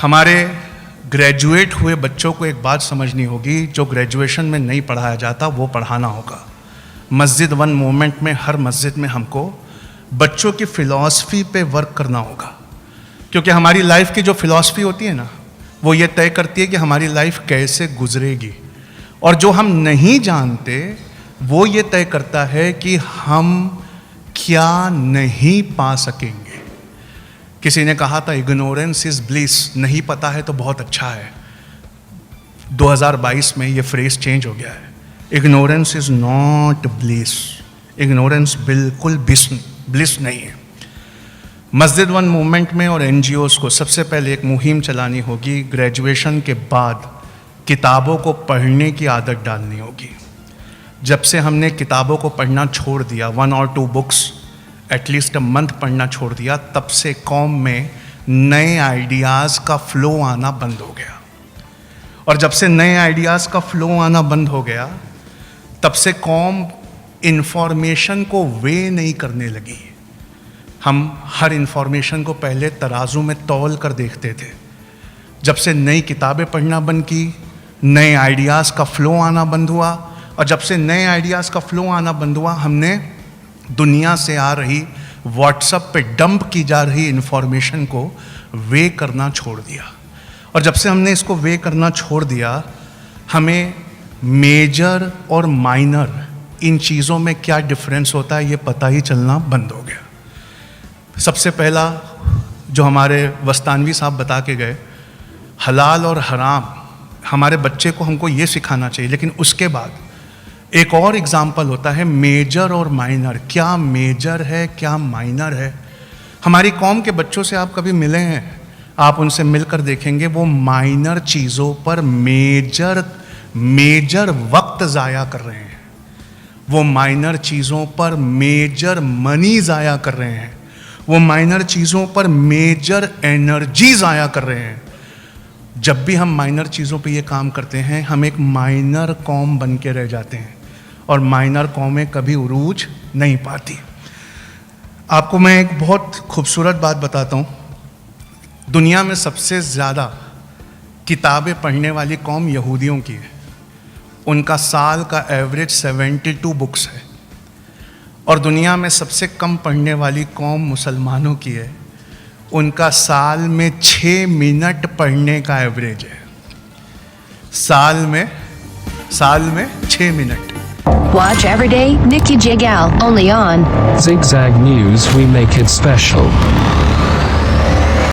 हमारे ग्रेजुएट हुए बच्चों को एक बात समझनी होगी, जो ग्रेजुएशन में नहीं पढ़ाया जाता वो पढ़ाना होगा। मस्जिद वन मूवमेंट में हर मस्जिद में हमको बच्चों की फ़िलॉसफी पे वर्क करना होगा, क्योंकि हमारी लाइफ की जो फ़िलॉसफी होती है ना, वो ये तय करती है कि हमारी लाइफ कैसे गुजरेगी, और जो हम नहीं जानते वो ये तय करता है कि हम क्या नहीं पा सकेंगे। किसी ने कहा था इग्नोरेंस इज ब्लिस, नहीं पता है तो बहुत अच्छा है। 2022 में ये फ्रेज चेंज हो गया है, ignorance is not bliss. Ignorance बिल्कुल ब्लिस नहीं है। मस्जिद वन मूवमेंट में और NGOs को सबसे पहले एक मुहिम चलानी होगी, ग्रेजुएशन के बाद किताबों को पढ़ने की आदत डालनी होगी। जब से हमने किताबों को पढ़ना छोड़ दिया, 1 और 2 बुक्स एटलीस्ट अ मंथ पढ़ना छोड़ दिया, तब से कौम में नए आइडियाज़ का फ्लो आना बंद हो गया। और जब से नए आइडियाज़ का फ्लो आना बंद हो गया, तब से कौम इन्फॉर्मेशन को वे नहीं करने लगी। हम हर इन्फॉर्मेशन को पहले तराजू में तौल कर देखते थे। जब से नई किताबें पढ़ना बंद की, नए आइडियाज़ का फ़्लो आना बंद हुआ, और जब से नए आइडियाज़ का फ़्लो आना बंद हुआ, हमने दुनिया से आ रही व्हाट्सएप पे डंप की जा रही इन्फॉर्मेशन को वे करना छोड़ दिया। और जब से हमने इसको वे करना छोड़ दिया, हमें मेजर और माइनर इन चीज़ों में क्या डिफरेंस होता है ये पता ही चलना बंद हो गया। सबसे पहला जो हमारे वस्तानवी साहब बता के गए, हलाल और हराम, हमारे बच्चे को हमको ये सिखाना चाहिए। लेकिन उसके बाद एक और एग्जाम्पल होता है मेजर और माइनर। क्या मेजर है, क्या माइनर है? हमारी कौम के बच्चों से आप कभी मिले हैं? आप उनसे मिलकर देखेंगे वो माइनर चीज़ों पर मेजर वक्त ज़ाया कर रहे हैं। वो माइनर चीज़ों पर मेजर मनी ज़ाया कर रहे हैं। वो माइनर चीज़ों पर मेजर एनर्जी ज़ाया कर रहे हैं। जब भी हम माइनर चीज़ों पे ये काम करते हैं, हम एक माइनर कौम बन के रह जाते हैं, और माइनर कौमें कभी उरूज नहीं पाती। आपको मैं एक बहुत खूबसूरत बात बताता हूँ। दुनिया में सबसे ज़्यादा किताबें पढ़ने वाली कौम यहूदियों की है। उनका साल का एवरेज 72 बुक्स है। और दुनिया में सबसे कम पढ़ने वाली कौम मुसलमानों की है। उनका साल में 6 मिनट पढ़ने का एवरेज है। साल में 6 minute. Watch every day Nikki Jigal only on Zigzag News. We make it special.